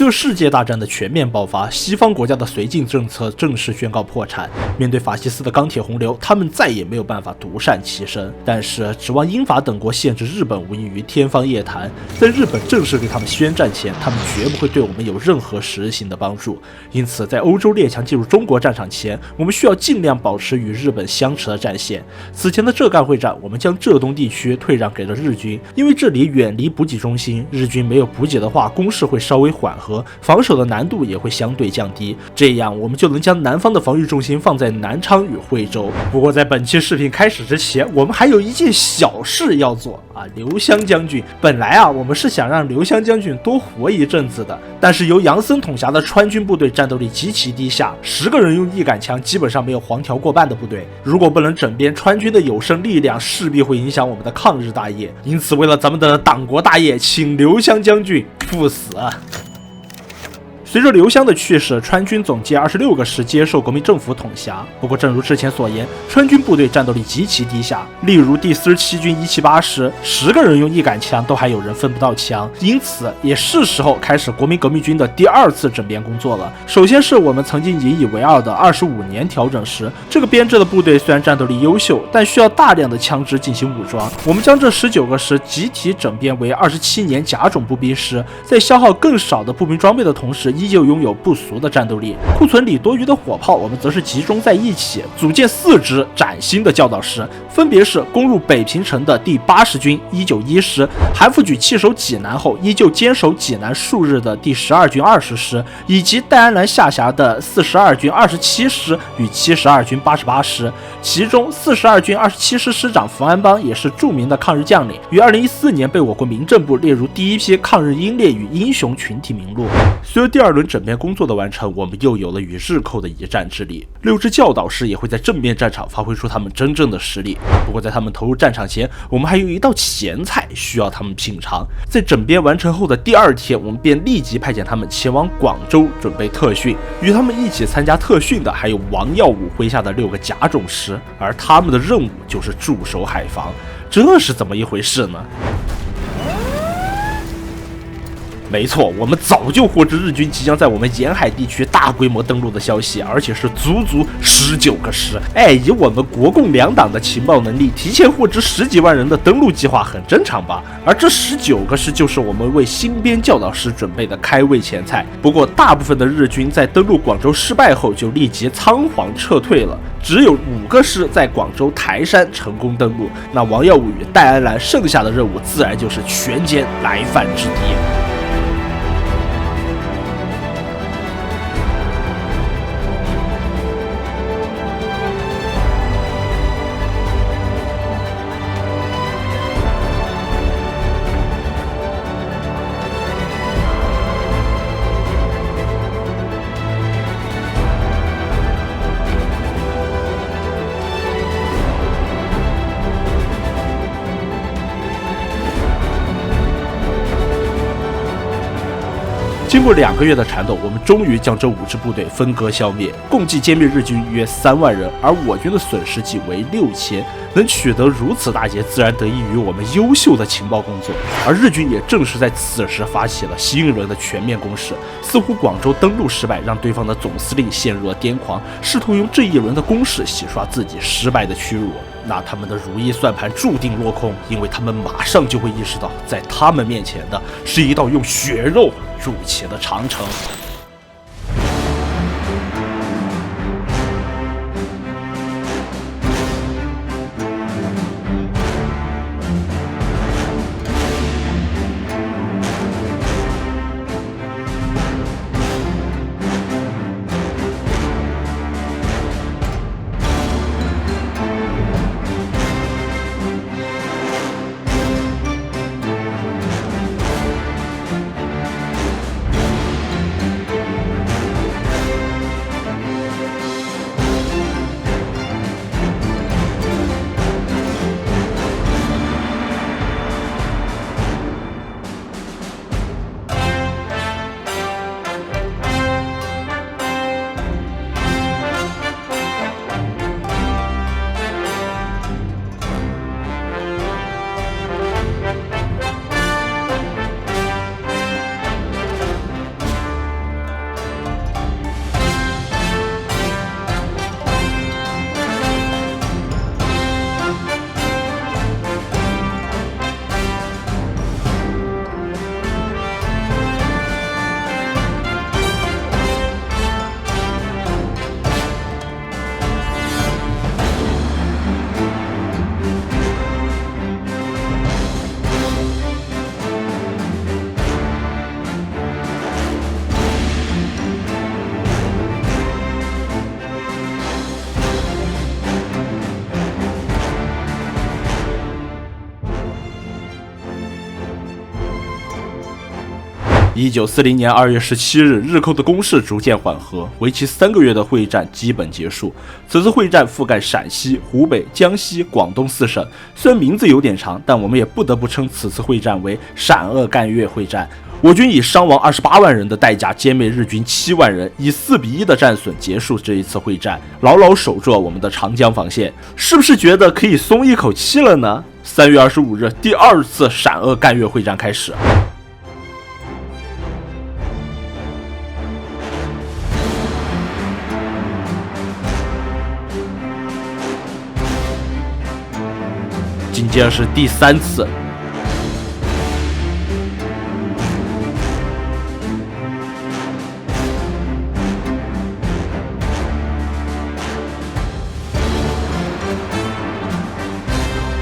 随着世界大战的全面爆发，西方国家的绥靖政策正式宣告破产。面对法西斯的钢铁洪流，他们再也没有办法独善其身。但是，指望英法等国限制日本无异于天方夜谭。在日本正式对他们宣战前，他们绝不会对我们有任何实质性的帮助。因此，在欧洲列强进入中国战场前，我们需要尽量保持与日本相持的战线。此前的浙赣会战，我们将浙东地区退让给了日军，因为这里远离补给中心，日军没有补给的话，攻势会稍微缓和，防守的难度也会相对降低。这样，我们就能将南方的防御重心放在南昌与惠州。不过，在本期视频开始之前，我们还有一件小事要做啊！刘湘将军，本来我们是想让刘湘将军多活一阵子的，但是由杨森统辖的川军部队战斗力极其低下，10个人用一杆枪，基本上没有黄条过半的部队。如果不能整编川军的有生力量，势必会影响我们的抗日大业。因此，为了咱们的党国大业，请刘湘将军赴死。随着刘湘的去世，川军总计26个师接受国民政府统辖。不过，正如之前所言，川军部队战斗力极其低下。例如第47军178师，10个人用一杆枪，都还有人分不到枪。因此，也是时候开始国民革命军的第2次整编工作了。首先是我们曾经引以为傲的25年调整师，这个编制的部队虽然战斗力优秀，但需要大量的枪支进行武装。我们将这19个师集体整编为27年甲种步兵师，在消耗更少的步兵装备的同时，依旧拥有不俗的战斗力。库存里多余的火炮，我们则是集中在一起，组建4支崭新的教导师，分别是攻入北平城的第80军191师，韩复榘弃守济南后依旧坚守济南数日的第12军20师，以及戴安澜下辖的42军27师与72军88师。其中42军27师师长冯安邦也是著名的抗日将领，于2014年被我国民政部列入第一批抗日英烈与英雄群体名录。随着第2轮整编工作的完成，我们又有了与日寇的一战之力。6支教导师也会在正面战场发挥出他们真正的实力。不过在他们投入战场前，我们还有一道前菜需要他们品尝。在整编完成后的第2天，我们便立即派遣他们前往广州准备特训。与他们一起参加特训的还有王耀武麾下的6个甲种师，而他们的任务就是驻守海防。这是怎么一回事呢？没错，我们早就获知日军即将在我们沿海地区大规模登陆的消息，而且是足足19个师。以我们国共2党的情报能力，提前获知10几万人的登陆计划很正常吧？而这19个师就是我们为新编教导师准备的开胃前菜。不过，大部分的日军在登陆广州失败后就立即仓皇撤退了，只有5个师在广州台山成功登陆。那王耀武与戴安澜剩下的任务自然就是全歼来犯之敌。经过2个月的缠斗，我们终于将这5支部队分割消灭，共计歼灭日军约3万人，而我军的损失仅为6000。能取得如此大捷，自然得益于我们优秀的情报工作。而日军也正是在此时发起了新一轮的全面攻势。似乎广州登陆失败，让对方的总司令陷入了癫狂，试图用这一轮的攻势洗刷自己失败的屈辱。那他们的如意算盘注定落空，因为他们马上就会意识到，在他们面前的是一道用血肉筑起的长城。1940年2月17日，日寇的攻势逐渐缓和，为期3个月的会战基本结束。此次会战覆盖陕西、湖北、江西、广东4省，虽然名字有点长，但我们也不得不称此次会战为陕鄂赣粤会战。我军以伤亡28万人的代价歼灭日军7万人，以4-1的战损结束这一次会战，牢牢守住了我们的长江防线。是不是觉得可以松一口气了呢？3月25日，第2次陕鄂赣粤会战开始。紧接着是第3次。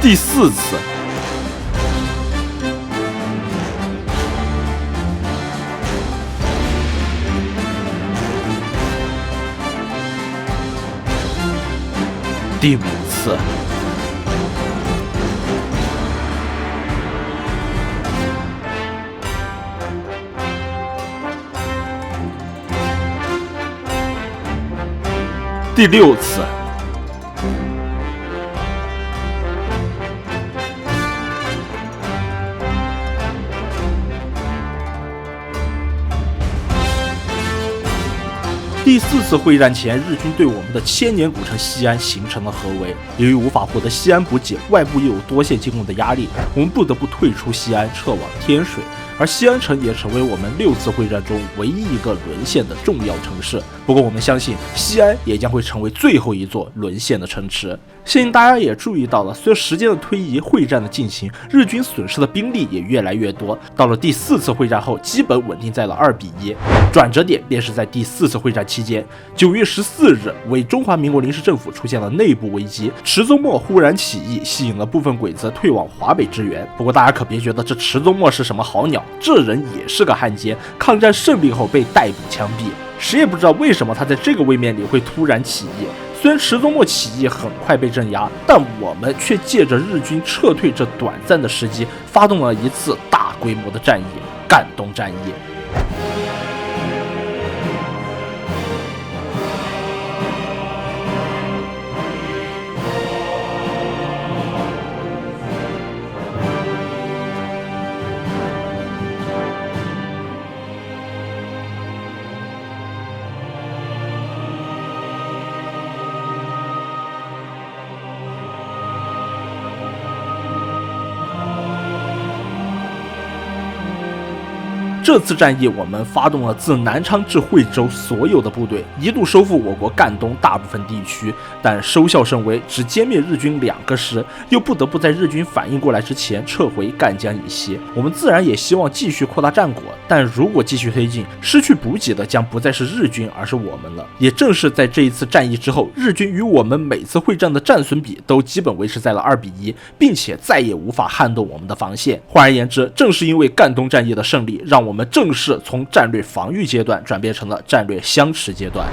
第4次。第5次。第6次。第4次会战前，日军对我们的千年古城西安形成了合围。由于无法获得西安补给，外部又有多线进攻的压力，我们不得不退出西安，撤往天水。而西安城也成为我们6次会战中唯一一个沦陷的重要城市。不过我们相信，西安也将会成为最后一座沦陷的城池。相信大家也注意到了，随着时间的推移，会战的进行，日军损失的兵力也越来越多。到了第4次会战后，基本稳定在了2-1。转折点便是在第4次会战期间，9月14日，为中华民国临时政府出现了内部危机，池宗墨忽然起义，吸引了部分鬼子退往华北支援。不过大家可别觉得这池宗墨是什么好鸟，这人也是个汉奸，抗战胜利后被逮捕枪毙。谁也不知道为什么他在这个位面里会突然起义。虽然池宗墨起义很快被镇压，但我们却借着日军撤退这短暂的时机，发动了一次大规模的战役——赣东战役。这次战役，我们发动了自南昌至惠州所有的部队，一度收复我国赣东大部分地区，但收效甚微，只歼灭日军2个师，又不得不在日军反应过来之前撤回赣江以西。我们自然也希望继续扩大战果，但如果继续推进，失去补给的将不再是日军，而是我们了。也正是在这一次战役之后，日军与我们每次会战的战损比都基本维持在了2-1，并且再也无法撼动我们的防线。换而言之，正是因为赣东战役的胜利，让我们正式从战略防御阶段转变成了战略相持阶段。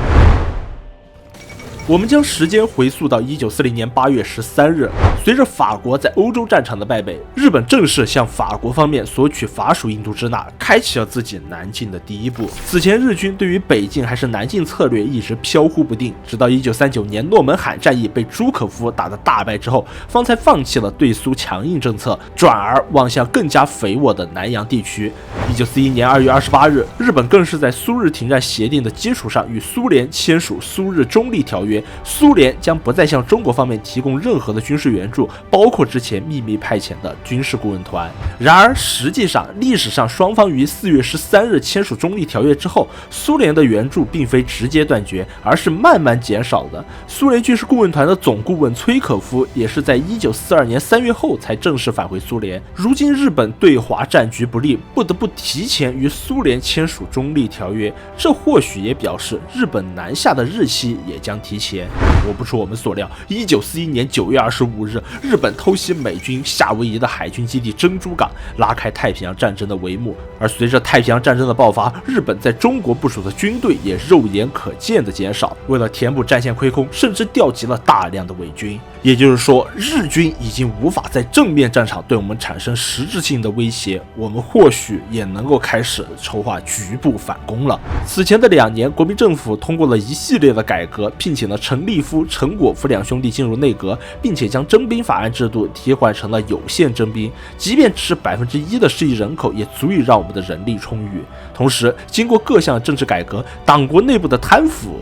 我们将时间回溯到1940年8月13日，随着法国在欧洲战场的败北，日本正式向法国方面索取法属印度支那，开启了自己南进的第一步。此前日军对于北进还是南进策略一直飘忽不定，直到1939年诺门罕战役被朱可夫打得大败之后，方才放弃了对苏强硬政策，转而望向更加肥沃的南洋地区。1941年2月28日，日本更是在苏日停战协定的基础上与苏联签署苏日中立条约，苏联将不再向中国方面提供任何的军事援助，包括之前秘密派遣的军事顾问团。然而实际上，历史上双方于4月13日签署中立条约之后，苏联的援助并非直接断绝，而是慢慢减少的。苏联军事顾问团的总顾问崔可夫也是在1942年3月后才正式返回苏联。如今日本对华战局不利，不得不提前与苏联签署中立条约，这或许也表示日本南下的日期也将提前切。果不出我们所料，1941年9月25日，日本偷袭美军夏威夷的海军基地珍珠港，拉开太平洋战争的帷幕。而随着太平洋战争的爆发，日本在中国部署的军队也肉眼可见的减少。为了填补战线亏空，甚至调集了大量的伪军。也就是说，日军已经无法在正面战场对我们产生实质性的威胁，我们或许也能够开始筹划局部反攻了。此前的2年，国民政府通过了一系列的改革，聘请了陈立夫、陈果夫两兄弟进入内阁，并且将征兵法案制度替换成了有限征兵，即便只是1%的适宜人口，也足以让我们的人力充裕。同时，经过各项政治改革，党国内部的贪腐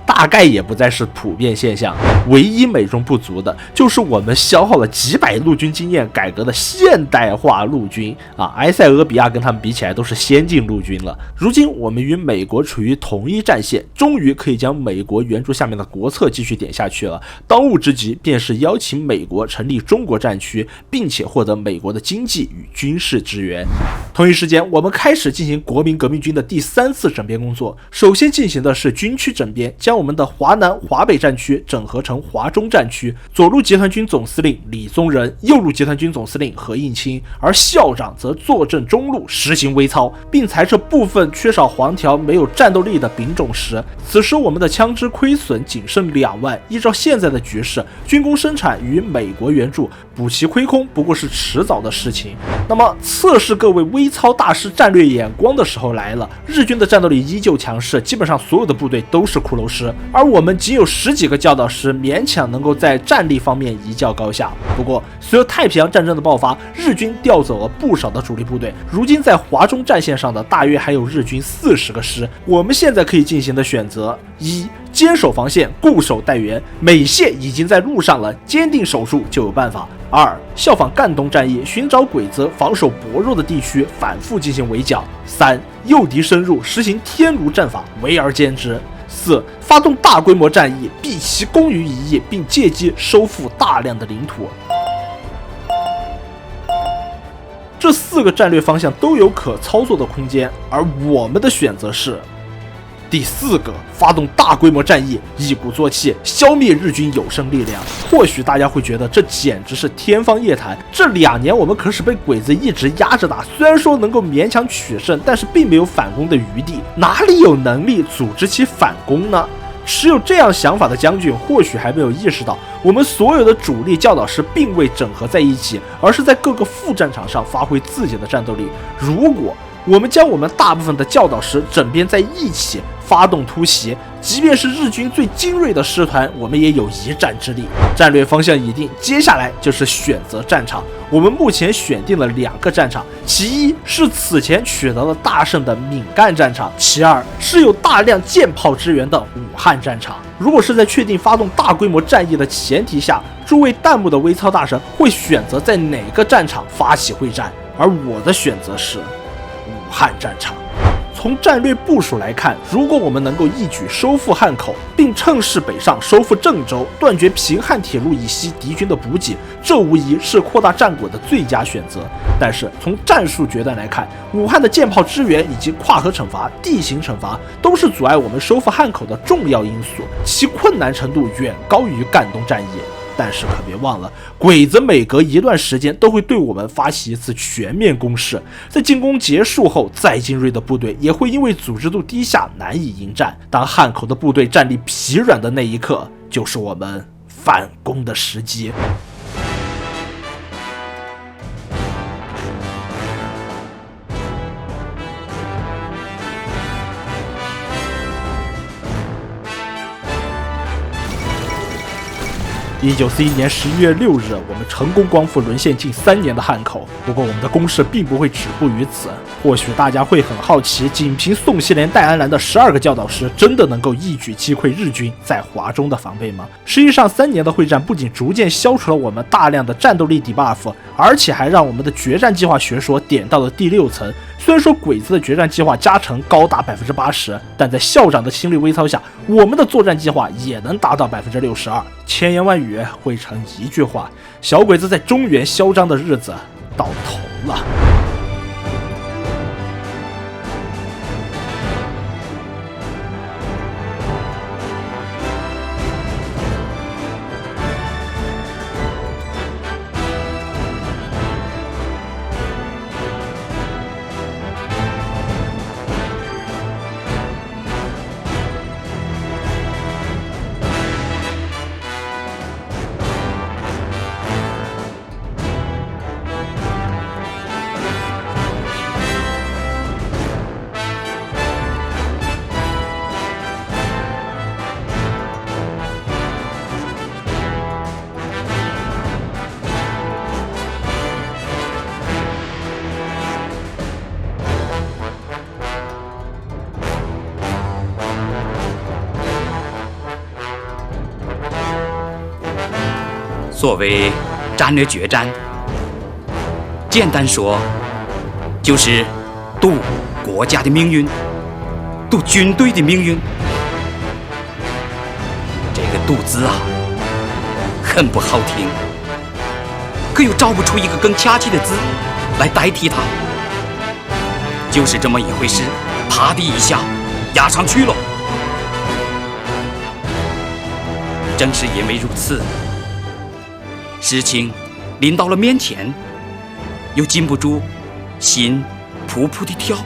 大概也不再是普遍现象，唯一美中不足的就是我们消耗了几百陆军经验改革的现代化陆军埃塞俄比亚跟他们比起来都是先进陆军了。如今我们与美国处于同一战线，终于可以将美国援助下面的国策继续点下去了。当务之急便是邀请美国成立中国战区，并且获得美国的经济与军事支援。同一时间，我们开始进行国民革命军的第3次整编工作。首先进行的是军区整编，将我们的华南、华北战区整合成华中战区，左路集团军总司令李宗仁，右路集团军总司令何应钦，而校长则坐镇中路，实行微操，并裁撤部分缺少黄条、没有战斗力的兵种时。此时我们的枪支亏损仅剩2万，依照现在的局势，军工生产与美国援助补齐亏空不过是迟早的事情。那么测试各位微操大师战略眼光的时候来了，日军的战斗力依旧强势，基本上所有的部队都是骷髅师，而我们仅有10几个教导师，勉强能够在战力方面一较高下。不过随着太平洋战争的爆发，日军调走了不少的主力部队，如今在华中战线上的大约还有日军40个师。我们现在可以进行的选择：一、坚守防线，固守待援，美线已经在路上了，坚定守住就有办法。2、效仿赣东战役，寻找鬼子防守薄弱的地区，反复进行围剿。3、诱敌深入，实行天炉战法，围而歼之。4、发动大规模战役，避其攻于一役，并借机收复大量的领土。这4个战略方向都有可操作的空间，而我们的选择是第4个，发动大规模战役，一鼓作气消灭日军有生力量。或许大家会觉得这简直是天方夜谭，这2年我们可是被鬼子一直压着打，虽然说能够勉强取胜，但是并没有反攻的余地，哪里有能力组织起反攻呢？持有这样想法的将军或许还没有意识到，我们所有的主力教导师并未整合在一起，而是在各个副战场上发挥自己的战斗力。如果我们将我们大部分的教导师整编在一起，发动突袭，即便是日军最精锐的师团，我们也有一战之力。战略方向已定，接下来就是选择战场。我们目前选定了2个战场，其一是此前取得了大胜的闽赣战场，其二是有大量舰炮支援的武汉战场。如果是在确定发动大规模战役的前提下，诸位弹幕的微操大神会选择在哪个战场发起会战？而我的选择是武汉战场。从战略部署来看，如果我们能够一举收复汉口，并趁势北上收复郑州，断绝平汉铁路以西敌军的补给，这无疑是扩大战果的最佳选择。但是从战术决断来看，武汉的舰炮支援以及跨河惩罚、地形惩罚都是阻碍我们收复汉口的重要因素，其困难程度远高于赣东战役。但是可别忘了，鬼子每隔一段时间都会对我们发起一次全面攻势，在进攻结束后，再精锐的部队也会因为组织度低下难以迎战。当汉口的部队战力疲软的那一刻，就是我们反攻的时机。1941年11月6日，我们成功光复沦陷近3年的汉口。不过，我们的攻势并不会止步于此。或许大家会很好奇，仅凭宋希濂、戴安澜的12个教导师，真的能够一举击溃日军在华中的防备吗？实际上，3年的会战不仅逐渐消除了我们大量的战斗力 debuff， 而且还让我们的决战计划学说点到了第6层。虽然说鬼子的决战计划加成高达 80%， 但在校长的亲力微操下，我们的作战计划也能达到 62%。千言万语汇成一句话：小鬼子在中原嚣张的日子到头了。所谓战略决战，简单说就是赌国家的命运，赌军队的命运。这个赌字啊，很不好听，可又找不出一个更恰切的字来代替它，就是这么一回事，啪的一下压上去了。正是因为如此，事情临到了面前，又禁不住心扑扑地跳。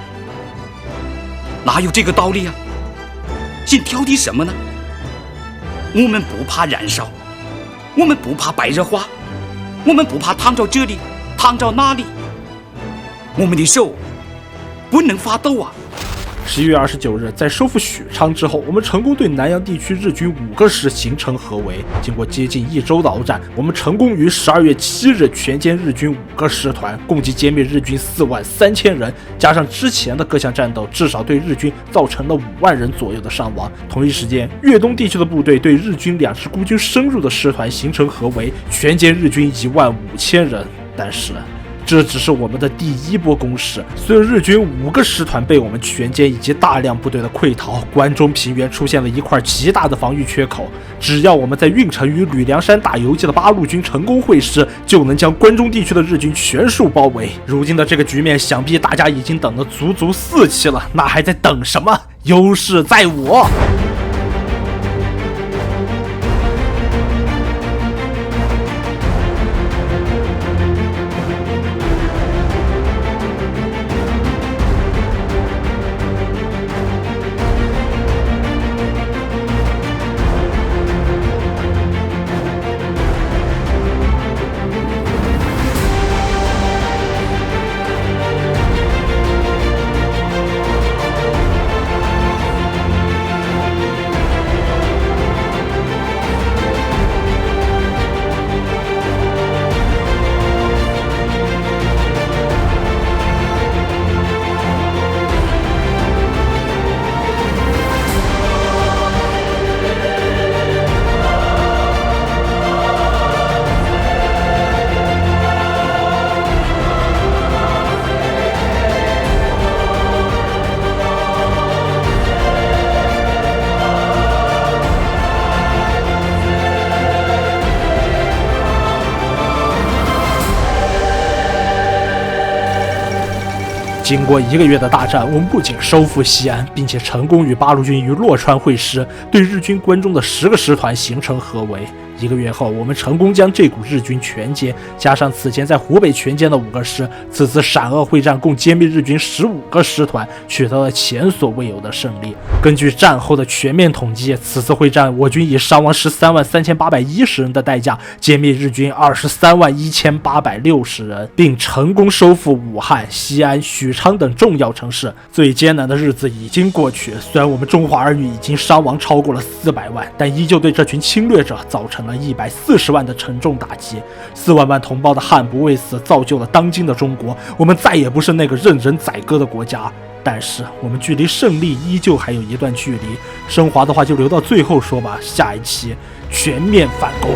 哪有这个道理啊？心跳的什么呢？我们不怕燃烧，我们不怕白热化，我们不怕烫着这里烫着那里，我们的手不能发抖啊。11月29日，在收复许昌之后，我们成功对南阳地区日军5个师形成合围。经过接近1周的鏖战，我们成功于12月7日全歼日军5个师团，共计歼灭日军43000人，加上之前的各项战斗，至少对日军造成了5万人左右的伤亡。同一时间，粤东地区的部队对日军2支孤军深入的师团形成合围，全歼日军15000人。但是这只是我们的第一波攻势，随着日军5个师团被我们全歼以及大量部队的溃逃，关中平原出现了一块极大的防御缺口。只要我们在运城与吕梁山打游击的八路军成功会师，就能将关中地区的日军全数包围。如今的这个局面，想必大家已经等了足足4期了，那还在等什么？优势在我！经过1个月的大战，我们不仅收复西安，并且成功与八路军于洛川会师，对日军关中的10个师团形成合围。1个月后，我们成功将这股日军全歼，加上此前在湖北全歼的5个师，此次陕鄂会战共歼灭日军15个师团，取得了前所未有的胜利。根据战后的全面统计，此次会战我军以伤亡133810人的代价，歼灭日军231860人，并成功收复武汉、西安、许昌等重要城市。最艰难的日子已经过去，虽然我们中华儿女已经伤亡超过了400万，但依旧对这群侵略者造成了140万的沉重打击。4万万同胞的悍不畏死，造就了当今的中国。我们再也不是那个任人宰割的国家，但是我们距离胜利依旧还有一段距离。升华的话就留到最后说吧，下一期全面反攻。